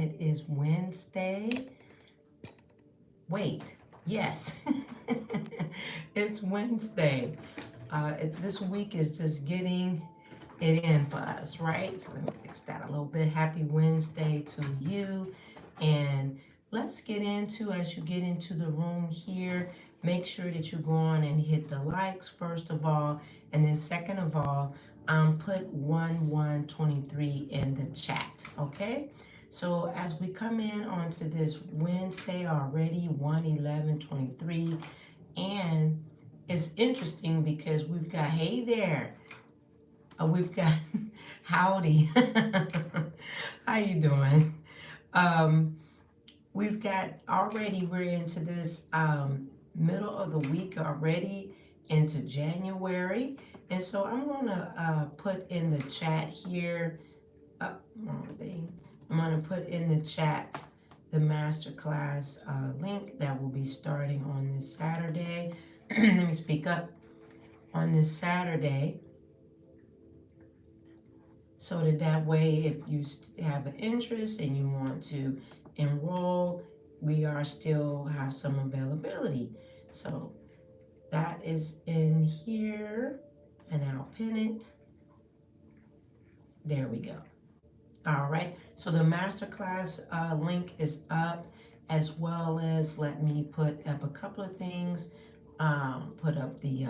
It is Wednesday. Wait, yes, it's Wednesday. This week is just getting it in for us, right? So let me fix that a little bit. Happy Wednesday to you. And let's get into, as you get into the room here, make sure that you go on and hit the likes, first of all. And then, second of all, put 1123 in the chat, okay? So as we come in onto this Wednesday already, 1/11/23, and it's interesting because we've got, hey there, we've got howdy. How you doing? Um, we've got already, we're into this middle of the week already into January. And so I'm going to put in the chat here, wrong thing. I'm going to put in the chat the masterclass link that will be starting on this Saturday. Let me speak up. On this Saturday, so that way, if you have an interest and you want to enroll, we are still have some availability. So that is in here, and I'll pin it. There we go. All right, so the masterclass link is up, as well as, let me put up a couple of things. Put up the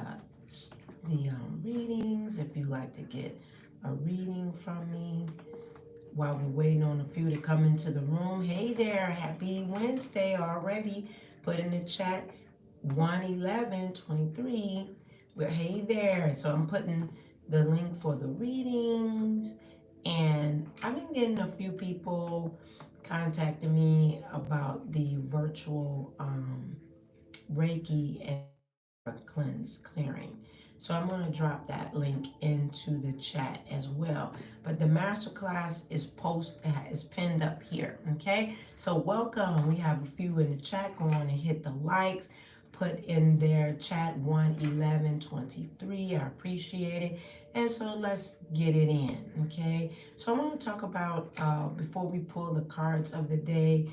readings if you'd like to get a reading from me while we're waiting on a few to come into the room. Hey there, happy Wednesday already. Put in the chat 1/11/23. Well, hey there. So I'm putting the link for the readings, and I've been getting a few people contacting me about the virtual Reiki and clearing. So I'm going to drop that link into the chat as well. But the masterclass is pinned up here. Okay. So welcome. We have a few in the chat. Go on and hit the likes. Put in their chat 1/11/23. I appreciate it. And so let's get it in. Okay. So I want to talk about before we pull the cards of the day,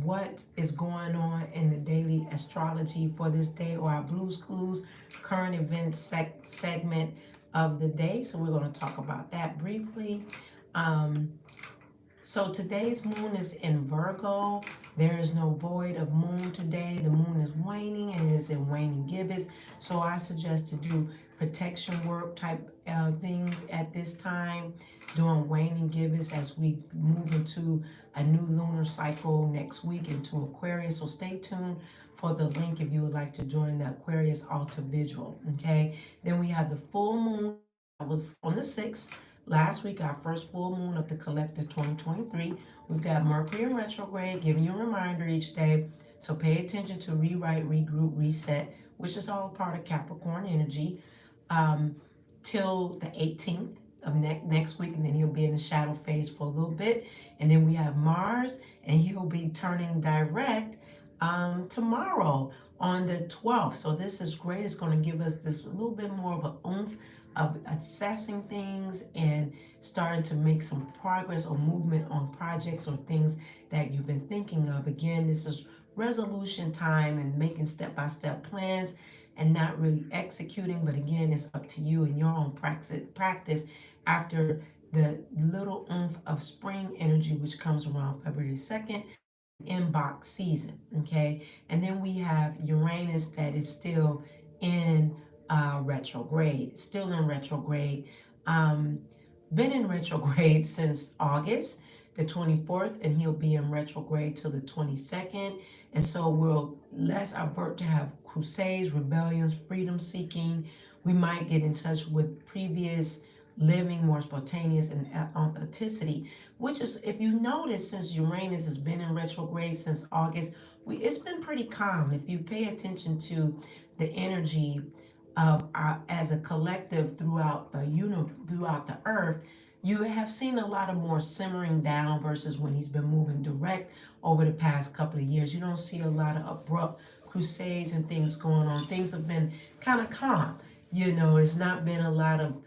what is going on in the daily astrology for this day, or our Blues Clues current events segment of the day. So we're going to talk about that briefly. So today's moon is in Virgo. There is no void of moon today. The moon is waning, and it is in waning gibbous. So I suggest to do protection work type things at this time, doing waning gibbous as we move into a new lunar cycle next week into Aquarius. So stay tuned for the link if you would like to join the Aquarius Altar Visual. Okay. Then we have the full moon. That was on the 6th. Last week, our first full moon of the collective 2023. We've got Mercury in retrograde, giving you a reminder each day. So pay attention to rewrite, regroup, reset, which is all part of Capricorn energy, till the 18th of next week. And then he'll be in the shadow phase for a little bit. And then we have Mars, and he'll be turning direct tomorrow on the 12th. So this is great. It's going to give us this a little bit more of an oomph of assessing things and starting to make some progress or movement on projects or things that you've been thinking of. Again, this is resolution time and making step-by-step plans and not really executing. But again, it's up to you and your own practice after the little oomph of spring energy, which comes around February 2nd. Inbox season, okay? And then we have Uranus that is still in retrograde, been in retrograde since August the 24th, and he'll be in retrograde till the 22nd. And so we'll less avert to have crusades, rebellions, freedom seeking. We might get in touch with previous living, more spontaneous and authenticity, which is, if you notice, since Uranus has been in retrograde since August, it's been pretty calm. If you pay attention to the energy of as a collective throughout the earth, you have seen a lot of more simmering down versus when he's been moving direct over the past couple of years. You don't see a lot of abrupt crusades and things going on. Things have been kind of calm. It's not been a lot of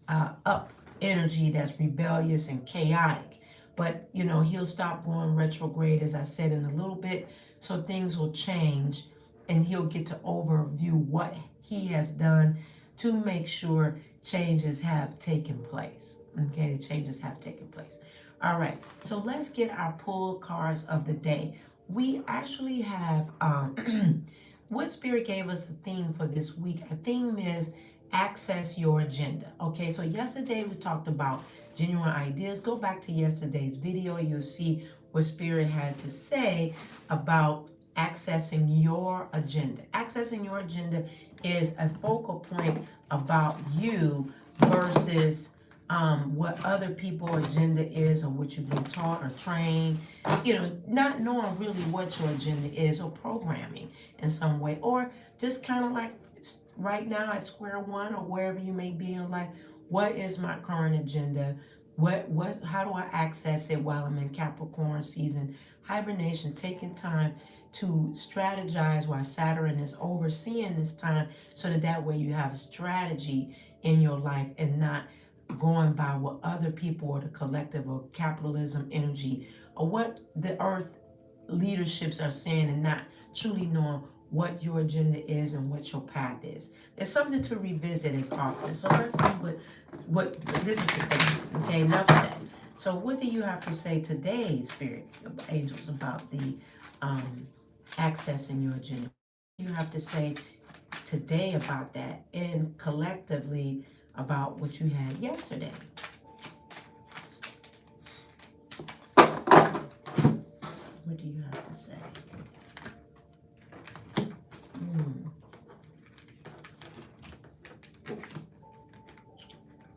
up energy that's rebellious and chaotic. but you know, he'll stop going retrograde, as I said, in a little bit, so things will change, and he'll get to overview what he has done to make sure changes have taken place. Okay, the changes have taken place. All right, so let's get our pull cards of the day. We actually have what Spirit gave us a theme for this week. Our theme is access your agenda. Okay, so yesterday we talked about genuine ideas. Go back to yesterday's video. You'll see what Spirit had to say about accessing your agenda. Accessing your agenda is a focal point about you versus what other people's agenda is, or what you've been taught or trained, you know, not knowing really what your agenda is, or programming in some way, or just kind of like right now at square one, or wherever you may be in life. What is my current agenda? How do I access it while I'm in Capricorn season, hibernation, taking time to strategize while Saturn is overseeing this time, so that way you have a strategy in your life and not going by what other people or the collective or capitalism energy or what the earth leaderships are saying, and not truly knowing what your agenda is and what your path is. It's something to revisit as often. So let's see what this is the thing. Okay, enough said. So what do you have to say today, Spirit Angels, about the accessing your agenda? What do you have to say today about that, and collectively about what you had yesterday? What do you have to say?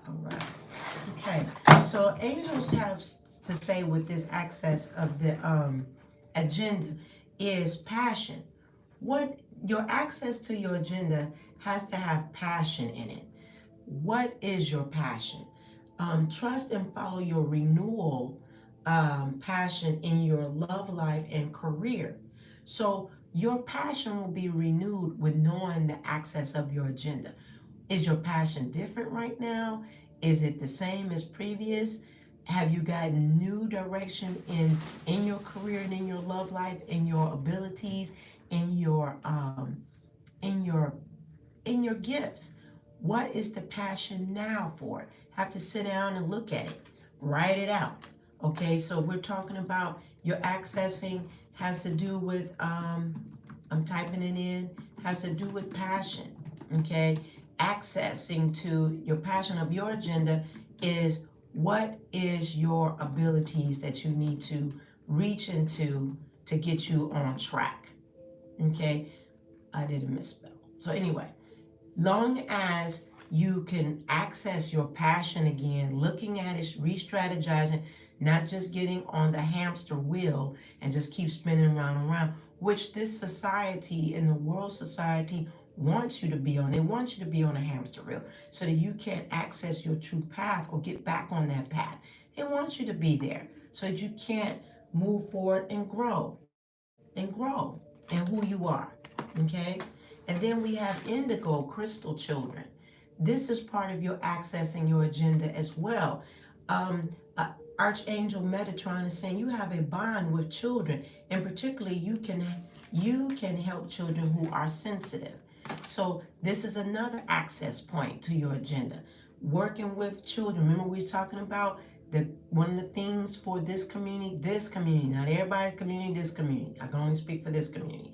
All right. Okay. So angels have to say with this access of the agenda is passion. What your access to your agenda has to have passion in it. What is your passion? Trust and follow your renewal passion in your love life and career. So your passion will be renewed with knowing the access of your agenda. Is your passion different right now? Is it the same as previous? Have you gotten new direction in your career and in your love life, in your abilities, in your in your gifts? What is the passion now for it? Have to sit down and look at it, write it out. Okay, so we're talking about your accessing has to do with I'm typing it in, has to do with passion. Okay, accessing to your passion of your agenda is what is your abilities that you need to reach into to get you on track. Okay, I did a misspell. So anyway, long as you can access your passion again, looking at it, re-strategizing, not just getting on the hamster wheel and just keep spinning round and round, which this society and the world society wants you to be on. They want you to be on a hamster wheel so that you can't access your true path or get back on that path. They want you to be there so that you can't move forward and grow in who you are. Okay? And then we have indigo crystal children. This is part of your accessing your agenda as well. Archangel Metatron is saying you have a bond with children, and particularly you can help children who are sensitive. So this is another access point to your agenda. Working with children. Remember we was talking about one of the things for this community, not everybody's community, this community. I can only speak for this community.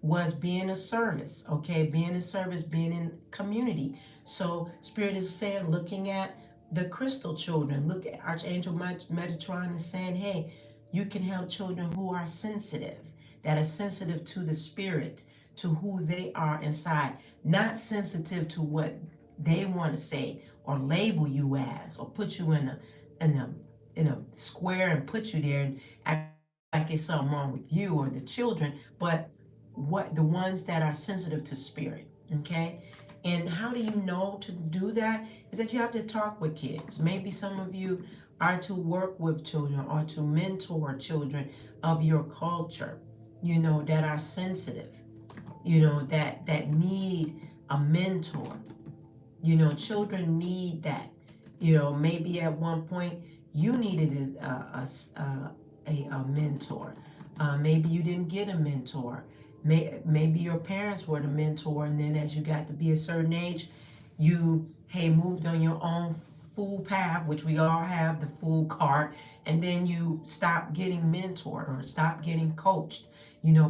Was being a service, okay? Being a service, being in community. So Spirit is saying, looking at the crystal children, look at Archangel Metatron is saying, hey, you can help children who are sensitive, that are sensitive to the spirit, to who they are inside, not sensitive to what they want to say or label you as, or put you in a square and put you there and act like it's something wrong with you or the children, but what the ones that are sensitive to spirit. Okay, and how do you know to do that? Is that you have to talk with kids. Maybe some of you are to work with children or to mentor children of your culture, you know, that are sensitive, you know, that need a mentor. You know, children need that. You know, maybe at one point you needed a mentor. Maybe you didn't get a mentor. Maybe your parents were the mentor, and then as you got to be a certain age, you moved on your own full path, which we all have the full cart, and then you stop getting mentored or stop getting coached.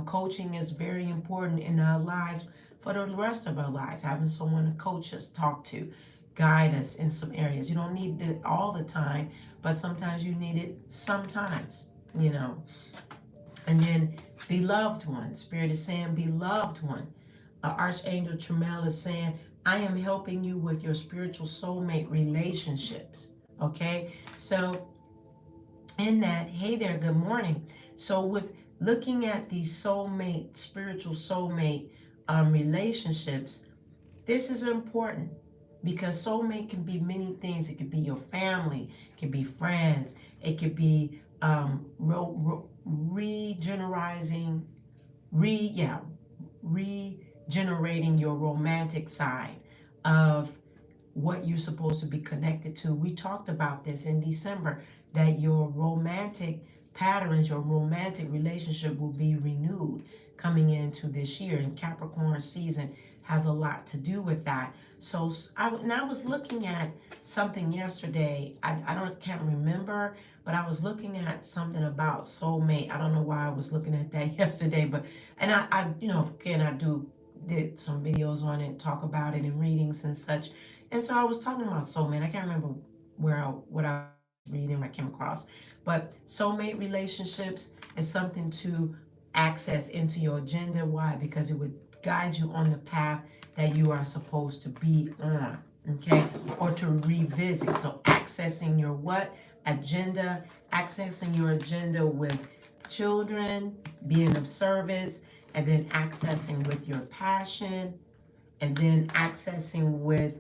Coaching is very important in our lives for the rest of our lives. Having someone to coach us, talk to, guide us in some areas. You don't need it all the time, but sometimes you need it sometimes. And then beloved one, Spirit is saying beloved one. Archangel Tremel is saying, I am helping you with your spiritual soulmate relationships. Okay, so in that, hey there, good morning. So with looking at these soulmate, spiritual soulmate relationships, this is important because soulmate can be many things. It could be your family, it could be friends, it could be regenerating your romantic side of what you're supposed to be connected to. We talked about this in December, that your romantic patterns, your romantic relationship will be renewed coming into this year. And Capricorn season has a lot to do with that. So I was looking at something yesterday. Can't remember, but I was looking at something about soulmate. I don't know why I was looking at that yesterday, but again, I did some videos on it, talk about it in readings and such. And so I was talking about soulmate. I can't remember what I was reading, I came across. But soulmate relationships is something to access into your agenda. Why? Because it would guide you on the path that you are supposed to be on. Okay? Or to revisit. So accessing your what? Agenda. Accessing your agenda with children, being of service, and then accessing with your passion, and then accessing with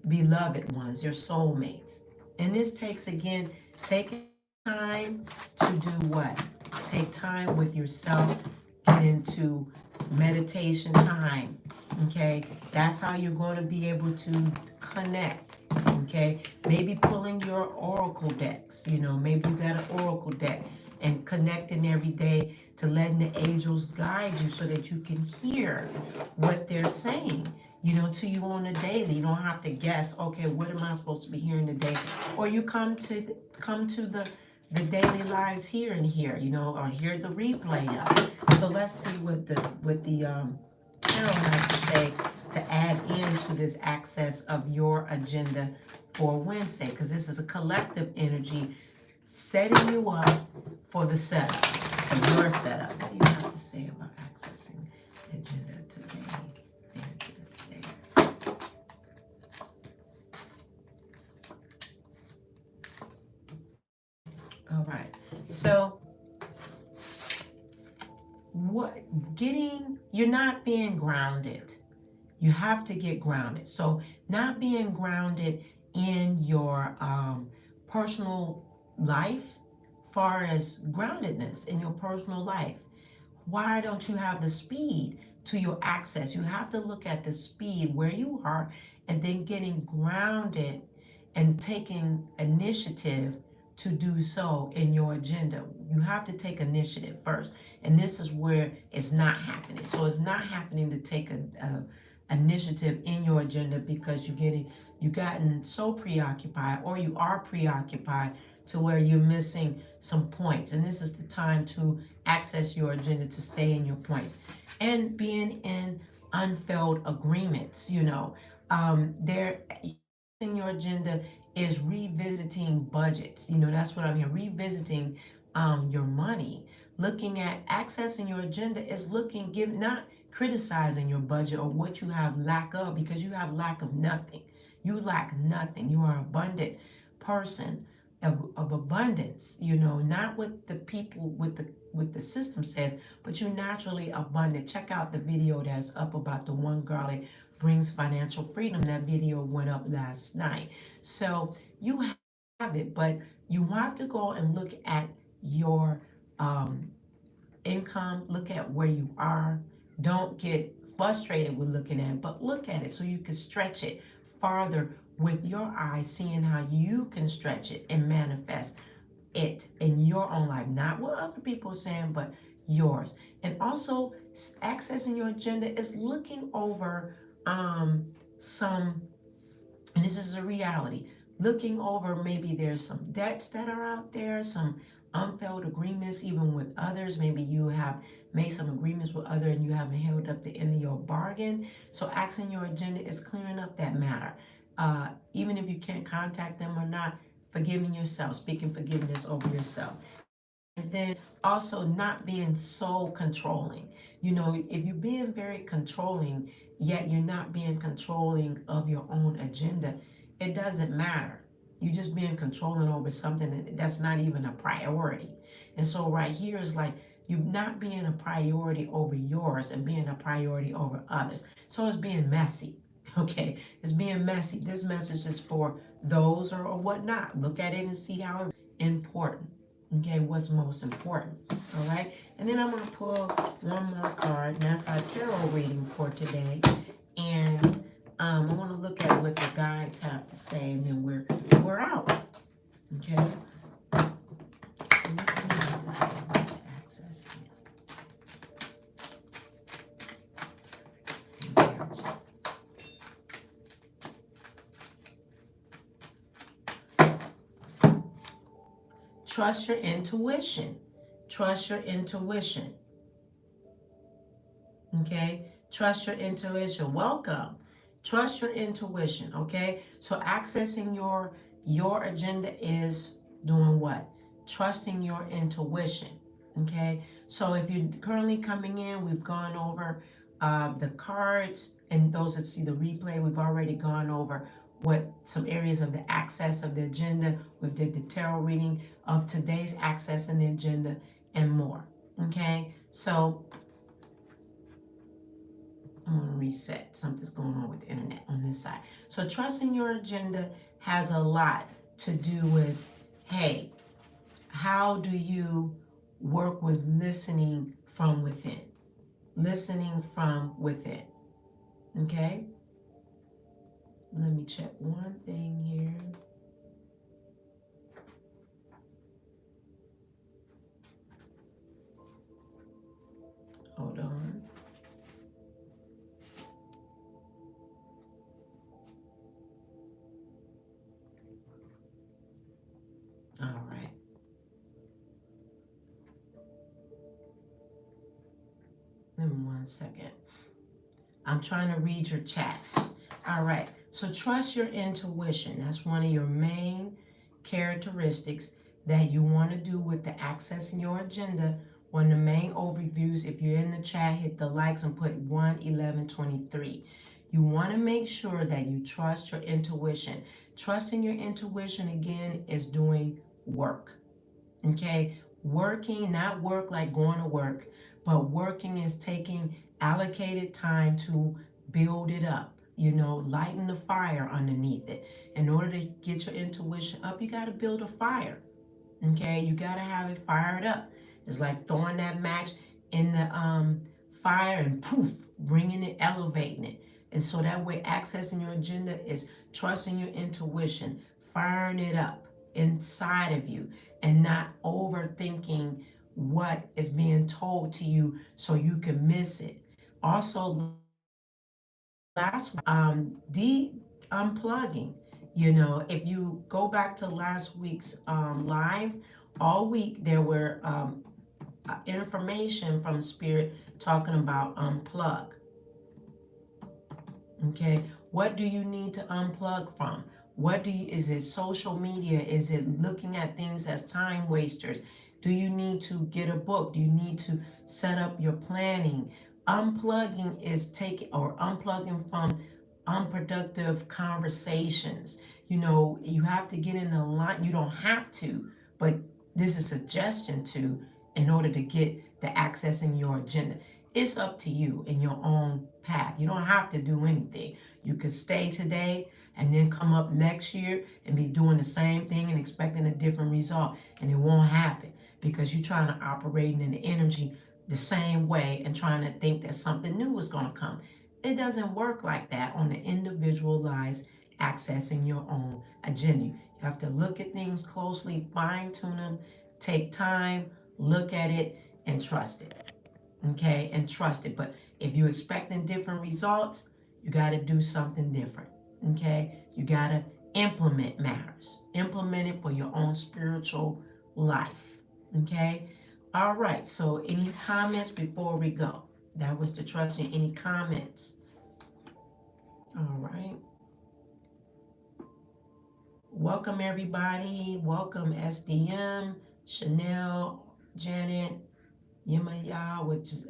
beloved ones, your soulmates. And this takes, again, taking time to do what? Take time with yourself, get into meditation time, okay? That's how you're going to be able to connect, okay? Maybe pulling your oracle decks, maybe you got an oracle deck and connecting every day to letting the angels guide you so that you can hear what they're saying to you on a daily. You don't have to guess, okay, what am I supposed to be hearing today? Or you come to the daily lives here and here, or hear the replay of it. So let's see what the Carol has to say to add into this access of your agenda for Wednesday, because this is a collective energy setting you up for the setup, for your setup. What do you have to say about accessing the agenda today? All right. So you're not being grounded. You have to get grounded. So not being grounded in your personal life, far as groundedness in your personal life. Why don't you have the speed to your access? You have to look at the speed where you are and then getting grounded and taking initiative to do so in your agenda. You have to take initiative first. And this is where it's not happening. So it's not happening to take a initiative in your agenda because you've gotten so preoccupied, or you are preoccupied to where you're missing some points. And this is the time to access your agenda to stay in your points. And being in unfilled agreements, there in your agenda is revisiting budgets. That's what I'm here, revisiting your money. Looking at accessing your agenda is not criticizing your budget or what you have lack of, because you have lack of nothing. You lack nothing. You are an abundant person of abundance, not what the people with the system says, but you're naturally abundant. Check out the video that's up about the one garlic brings financial freedom. That video went up last night. So you have it, but you have to go and look at your income, look at where you are. Don't get frustrated with looking at it, but look at it so you can stretch it farther with your eyes, seeing how you can stretch it and manifest it in your own life, not what other people are saying, but yours. And also, accessing your agenda is looking over some, and this is a reality, looking over maybe there's some debts that are out there, some unfulfilled agreements even with others. Maybe you have made some agreements with others and you haven't held up the end of your bargain. So accessing your agenda is clearing up that matter. Even if you can't contact them or not, forgiving yourself, speaking forgiveness over yourself. And then also not being so controlling. You know, if you're being very controlling, yet you're not being controlling of your own agenda, it doesn't matter. You're just being controlling over something that's not even a priority. And so right here is like you not being a priority over yours and being a priority over others. So it's being messy. Okay, it's being messy. This message is for those or whatnot. Look at it and see how it's important. Okay, what's most important. All right, and then I'm going to pull one more card, and that's our tarot reading for today. And I want to look at what the guides have to say, and then we're out. Okay. What do they have to say about access? Trust your intuition. Trust your intuition. Okay? Trust your intuition. Welcome. Trust your intuition, okay? So accessing your agenda is doing what? Trusting your intuition, okay? So if you're currently coming in, we've gone over the cards, and those that see the replay, we've already gone over what some areas of the access of the agenda. We did the tarot reading of today's access and the agenda and more, okay? So I'm going to reset. Something's going on with the internet on this side. So trusting your agenda has a lot to do with, hey, how do you work with listening from within? Listening from within. Okay? Let me check one thing here. Hold on. All right. Give me 1 second. I'm trying to read your chats. All right. So trust your intuition. That's one of your main characteristics that you want to do with the accessing your agenda. One of the main overviews, if you're in the chat, hit the likes and put 11123. You want to make sure that you trust your intuition. Trusting your intuition, again, is doing work. Okay? Working, not work like going to work, but working is taking allocated time to build it up. You know, lighten the fire underneath it. In order to get your intuition up, you got to build a fire. Okay? You got to have it fired up. It's like throwing that match in the fire and poof, bringing it, elevating it. And so that way, accessing your agenda is trusting your intuition, firing it up inside of you, and not overthinking what is being told to you so you can miss it. Also, last unplugging. You know, if you go back to last week's live, all week there were information from Spirit talking about unplug. Okay, what do you need to unplug from? Is it social media? Is it looking at things as time wasters? Do you need to get a book? Do you need to set up your planning? Unplugging is unplugging from unproductive conversations. You know, you have to get in the line. You don't have to, but this is a suggestion to, in order to get the access in your agenda. It's up to you in your own path. You don't have to do anything. You could stay today and then come up next year and be doing the same thing and expecting a different result. And it won't happen because you're trying to operate in the energy the same way and trying to think that something new is going to come. It doesn't work like that on the individualized accessing your own agenda. You have to look at things closely, fine tune them, take time, look at it, and trust it. Okay, and trust it. But if you're expecting different results, you got to do something different. Okay, you got to implement matters, implement it for your own spiritual life. Okay, all right. So, any comments before we go? That was the trust in. Any comments? All right. Welcome everybody. Welcome SDM, Chanel, Janet, Yemaya, which is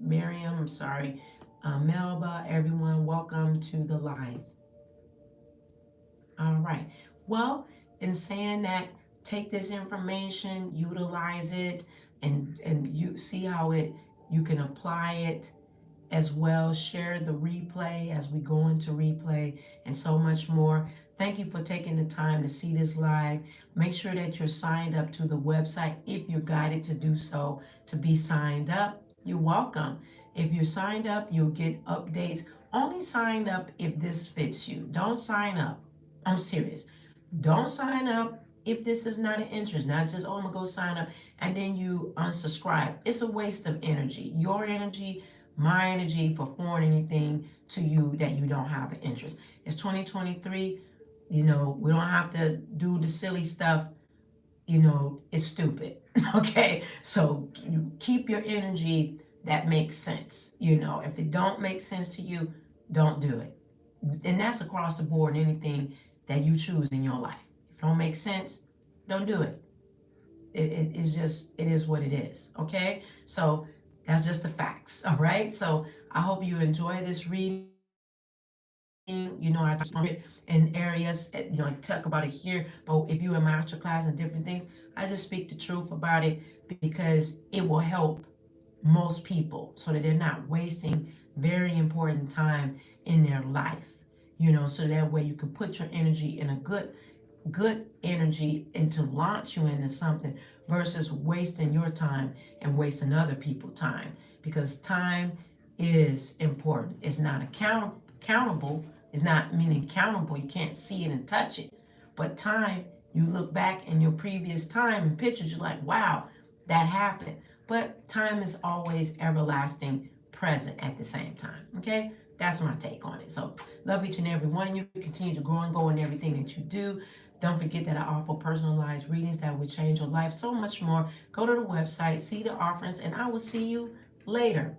Miriam, I'm sorry, Melba, everyone, welcome to the live. All right. Well, in saying that, take this information, utilize it, and you see how you can apply it as well. Share the replay as we go into replay and so much more. Thank you for taking the time to see this live. Make sure that you're signed up to the website if you're guided to do so, to be signed up. You're welcome. If you're signed up, you'll get updates. Only sign up if this fits you. Don't sign up. I'm serious. Don't sign up if this is not an interest. Not just, oh, I'm going to go sign up and then you unsubscribe. It's a waste of energy. Your energy, my energy for forwarding anything to you that you don't have an interest. It's 2023. You know, we don't have to do the silly stuff. You know, it's stupid. Okay, so you keep your energy that makes sense. You know, if it don't make sense to you, don't do it. And that's across the board, anything that you choose in your life. If it don't make sense, don't do it. It's just, it is what it is. Okay, so that's just the facts. All right, so I hope you enjoy this reading. You know, I talk it in areas, you know, I talk about it here, but if you're in masterclass and different things, I just speak the truth about it because it will help most people so that they're not wasting very important time in their life, you know, so that way you can put your energy in a good energy and to launch you into something versus wasting your time and wasting other people's time, because time is important. It's not accountable. It's not meaning countable. You can't see it and touch it. But time, you look back in your previous time and pictures, you're like, wow, that happened. But time is always everlasting present at the same time. Okay? That's my take on it. So love each and every one of you. Continue to grow and go in everything that you do. Don't forget that I offer personalized readings that will change your life so much more. Go to the website, see the offerings, and I will see you later.